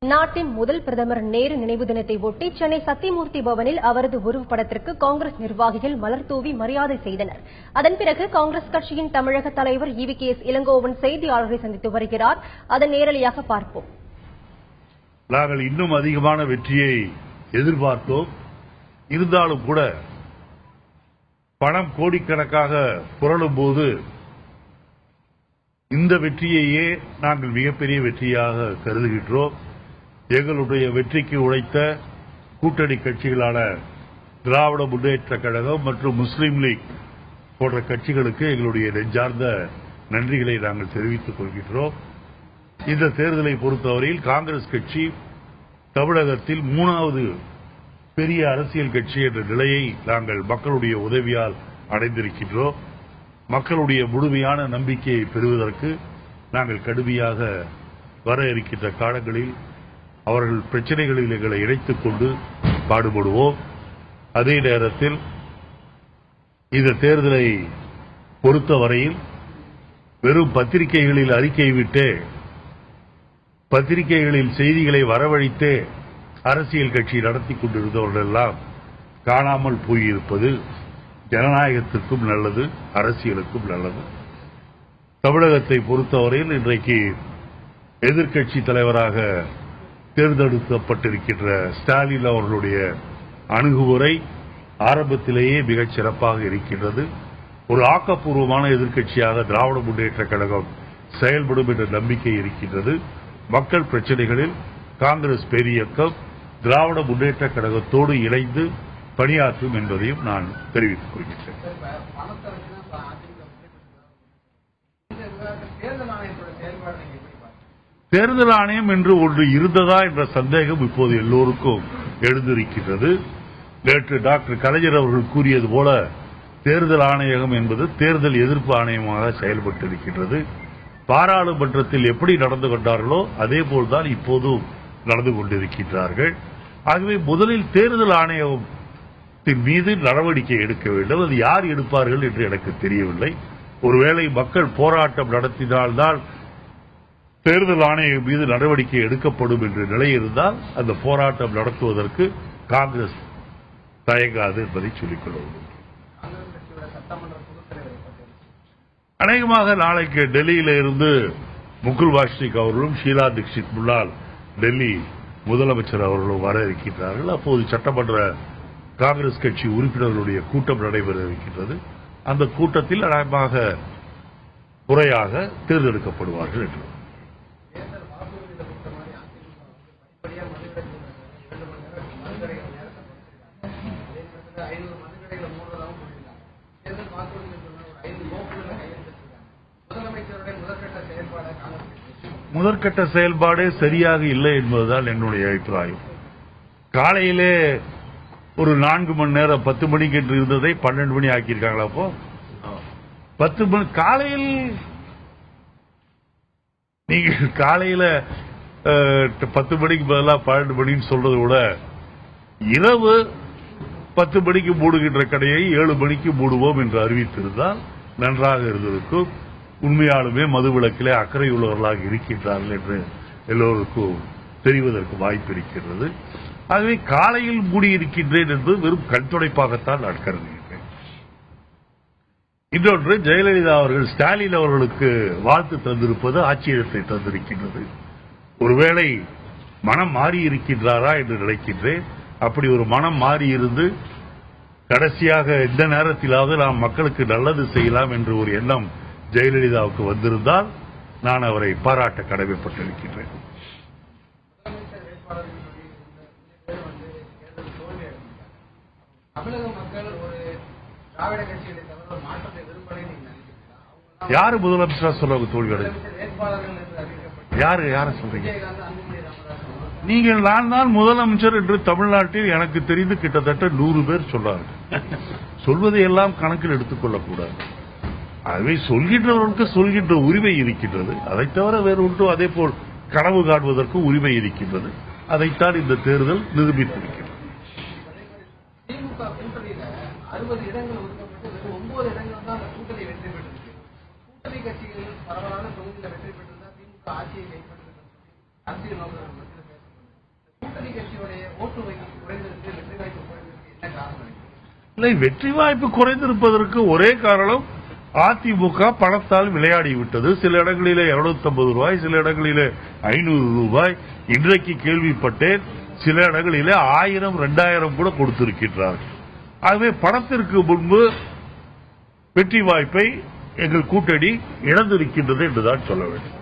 நாட்டின் முதல் பிரதமர் நேரு நினைவு தினத்தை ஒட்டி சென்னை சத்தியமூர்த்தி பவனில் அவரது உருவப்படத்திற்கு காங்கிரஸ் நிர்வாகிகள் மலர் தூவி மரியாதை செய்தனர். அதன் பிறகு காங்கிரஸ் கட்சியின் தமிழக தலைவர் EVKS இளங்கோவன் செய்தியாளர்களை சந்தித்து வருகிறார். அதன் நேரலையாக பார்ப்போம். நாங்கள் இன்னும் அதிகமான வெற்றியை எதிர்பார்த்தோம். இருந்தாலும் கூட பணம் கோடிக்கணக்காக புரளும் போது இந்த வெற்றியையே நாங்கள் மிகப்பெரிய வெற்றியாக கருதுகின்றோம். எங்களுடைய வெற்றிக்கு உழைத்த கூட்டணி கட்சிகளான திராவிட முன்னேற்ற கழகம் மற்றும் முஸ்லீம் லீக் போன்ற கட்சிகளுக்கு எங்களுடைய நெஞ்சார்ந்த நன்றிகளை நாங்கள் தெரிவித்துக் கொள்கின்றோம். இந்த தேர்தலை பொறுத்தவரையில் காங்கிரஸ் கட்சி தமிழகத்தில் 3வது பெரிய அரசியல் கட்சி என்ற நிலையை நாங்கள் மக்களுடைய உதவியால் அடைந்திருக்கின்றோம். மக்களுடைய முழுமையான நம்பிக்கையை பெறுவதற்கு நாங்கள் கடுமையாக வர இருக்கின்ற காலங்களில் அவர்கள் பிரச்சனைகளில் எங்களை இணைத்துக் கொண்டு பாடுபடுவோம். அதே நேரத்தில் இந்த தேர்தலை பொறுத்தவரையில் வெறும் பத்திரிகைகளில் அறிக்கை விட்டு பத்திரிகைகளில் செய்திகளை வரவழைத்தே அரசியல் கட்சி நடத்தி கொண்டிருந்தவர்கள் எல்லாம் காணாமல் போயிருப்பது ஜனநாயகத்திற்கும் நல்லது, அரசியலுக்கும் நல்லது. தமிழகத்தை பொறுத்தவரையில் இன்றைக்கு எதிர்க்கட்சி தலைவராக தேர்ந்தெடுக்கப்பட்டிருக்கின்ற ஸ்டாலின் அவர்களுடைய அணுகுமுறை ஆரம்பத்திலேயே மிகச் சிறப்பாக இருக்கின்றது. ஒரு ஆக்கப்பூர்வமான எதிர்க்கட்சியாக திராவிட முன்னேற்ற கழகம் செயல்படும் என்ற நம்பிக்கை இருக்கின்றது. மக்கள் பிரச்சனைகளில் காங்கிரஸ் பேரியக்கம் திராவிட முன்னேற்ற கழகத்தோடு இணைந்து பணியாற்றும் என்பதையும் நான் தெரிவித்துக் கொள்கிறேன். தேர்தல் ஆணையம் என்று ஒன்று இருந்ததா என்ற சந்தேகம் இப்போது எல்லோருக்கும் எழுந்திருக்கின்றது. நேற்று டாக்டர் கலைஞர் அவர்கள் கூறியது போல தேர்தல் ஆணையகம் என்பது தேர்தல் எதிர்ப்பு ஆணையமாக செயல்பட்டிருக்கின்றது. பாராளுமன்றத்தில் எப்படி நடந்து கொண்டார்களோ அதே போல்தான் இப்போதும் நடந்து கொண்டிருக்கின்றார்கள். ஆகவே முதலில் தேர்தல் ஆணையத்தின் மீது நடவடிக்கை எடுக்க வேண்டும். அது யார் எடுப்பார்கள் என்று எனக்கு தெரியவில்லை. ஒருவேளை மக்கள் போராட்டம் நடத்தினால்தான் தேர்தல் ஆணையம் மீது நடவடிக்கை எடுக்கப்படும் என்ற நிலை இருந்தால் அந்த போராட்டம் நடத்துவதற்கு காங்கிரஸ் தயங்காது என்பதை சொல்லிக் கொள்வோம். அநேகமாக நாளைக்கு டெல்லியில இருந்து முகுல் வாஸ்னிக் அவர்களும் ஷீலா தீட்சித் முன்னாள் டெல்லி முதலமைச்சர் அவர்களும் வர இருக்கின்றார்கள். அப்போது சட்டமன்ற காங்கிரஸ் கட்சி உறுப்பினர்களுடைய கூட்டம் நடைபெற இருக்கின்றது. அந்த கூட்டத்தில் அநேகமாக முறையாக தேர்ந்தெடுக்கப்படுவார்கள் என்று முதற்கட்ட செயல்பாடே சரியாக இல்லை என்பதுதான் என்னுடைய அபிப்பிராயம். காலையிலே ஒரு 4 மணி நேரம் 10 மணிக்கு என்று இருந்ததை 12 மணி ஆக்கியிருக்காங்களா? அப்போ 10 மணி காலையில் நீங்க காலையில 10 மணிக்கு பதிலாக 12 மணின்னு சொல்றதை விட இரவு 10 மணிக்கு மூடுகின்ற கடையை 7 மணிக்கு மூடுவோம் என்று அறிவித்திருந்தால் நன்றாக இருந்திருக்கும். உண்மையாலுமே மதுவிலக்கிலே அக்கறை உள்ளவர்களாக இருக்கின்றார்கள் என்று எல்லோருக்கும் தெரிவதற்கு வாய்ப்பு இருக்கிறது. ஆகவே காலையில் மூடியிருக்கின்றேன் என்பது வெறும் கண்துடைப்பாகத்தான் நான் கருதுகிறேன். இன்னொன்று, ஜெயலலிதா அவர்கள் ஸ்டாலின் அவர்களுக்கு வாழ்த்து தந்திருப்பது ஆச்சரியத்தை தந்திருக்கின்றது. ஒருவேளை மனம் மாறி இருக்கின்றாரா என்று நினைக்கின்றேன். அப்படி ஒரு மனம் மாறி இருந்து கடைசியாக இந்த நேரத்திலாவது நாம் மக்களுக்கு நல்லது செய்யலாம் என்று ஒரு எண்ணம் ஜெயலலிதாவுக்கு வந்திருந்தால் நான் அவரை பாராட்ட கடமைப்பட்டிருக்கின்றேன். யாரு முதலமைச்சரா சொல்றாங்க தோல்வி அடைந்து? யார சொல்றீங்க நீங்கள்? நான் தான் முதலமைச்சர் என்று தமிழ்நாட்டில் எனக்கு தெரிந்து கிட்டத்தட்ட 100 பேர் சொல்றாங்க. சொல்வதை எல்லாம் கணக்கில் எடுத்துக் கொள்ளக்கூடாது. ஆகவே சொல்கின்றவர்களுக்கு சொல்கின்ற உரிமை இருக்கின்றது. அதை தவிர வேறு ஒன்றும் அதே போல் கனவு காண்பதற்கு உரிமை இருக்கின்றது. அதைத்தான் இந்த தேர்தல் நிரூபித்திருக்கிறது. கூட்டணி கட்சியுடைய ஓட்டு வங்கி குறைந்திருக்கு, வெற்றி வாய்ப்பு குறைந்திருக்கு, என்ன காரணம்? இல்லை, வெற்றி வாய்ப்பு குறைந்திருப்பதற்கு ஒரே காரணம் அதிமுக பணத்தால் விளையாடிவிட்டது. சில இடங்களிலே 250 ரூபாய், சில இடங்களிலே 500 ரூபாய். இன்றைக்கு கேள்விப்பட்டேன் சில இடங்களிலே 1000, 2000 கூட கொடுத்திருக்கின்றார்கள். ஆகவே பணத்திற்கு முன்பு வெற்றி வாய்ப்பை எங்கள் கூட்டணி இழந்திருக்கின்றது என்றுதான் சொல்ல வேண்டும்.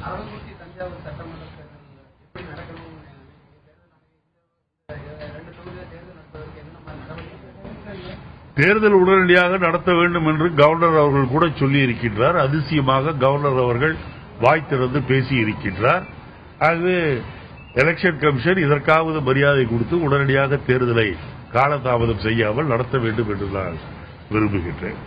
அரவக்குறிச்சி தஞ்சாவூர் சட்டமன்ற தேர்தல் எப்படி நடக்கணும்? ரெண்டு தொகுதியில் தேர்தல் நடத்துவதற்கு என்ன மாதிரி நடவடிக்கை? தேர்தல் உடனடியாக நடத்த வேண்டும் என்று கவர்னர் அவர்கள் கூட சொல்லி இருக்கின்றார். அதிசயமாக கவர்னர் அவர்கள் வாய் திறந்து பேசி இருக்கின்றார். ஆகவே எலெக்ஷன் கமிஷன் இதற்காவது மரியாதை கொடுத்து உடனடியாக தேர்தலை காலதாமதம் செய்யாமல் நடத்த வேண்டும் என்று நான் விரும்புகின்றேன்.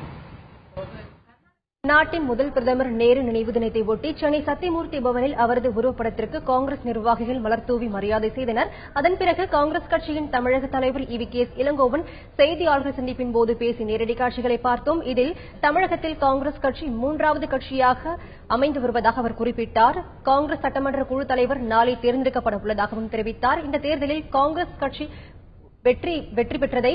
நாட்டின் முதல் பிரதமர் நேரு நினைவு தினத்தை ஒட்டி சென்னை சத்தியமூர்த்தி பவனில் அவரது உருவப்படத்திற்கு காங்கிரஸ் நிர்வாகிகள் மலர்தூவி மரியாதை செய்தனர். அதன் பிறகு காங்கிரஸ் கட்சியின் தமிழக தலைவர் EVKS இளங்கோவன் செய்தியாளர்கள் சந்திப்பின் போது பேசி நேரடி காட்சிகளை பார்த்தோம். இதில் தமிழகத்தில் காங்கிரஸ் கட்சி 3வது கட்சியாக அமைந்து வருவதாக அவர் குறிப்பிட்டார். காங்கிரஸ் சட்டமன்ற குழு தலைவர் நாளை தேர்ந்தெடுக்கப்பட உள்ளதாகவும் தெரிவித்தார். இந்த தேர்தலில் காங்கிரஸ் கட்சி வெற்றி பெற்றதை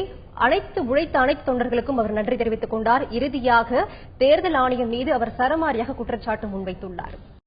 உழைத்த அனைத்து தொண்டர்களுக்கும் அவர் நன்றி தெரிவித்துக் கொண்டார். இறுதியாக தேர்தல் ஆணையம் மீது அவர் சரமாரியாக குற்றச்சாட்டு முன்வைத்துள்ளார்.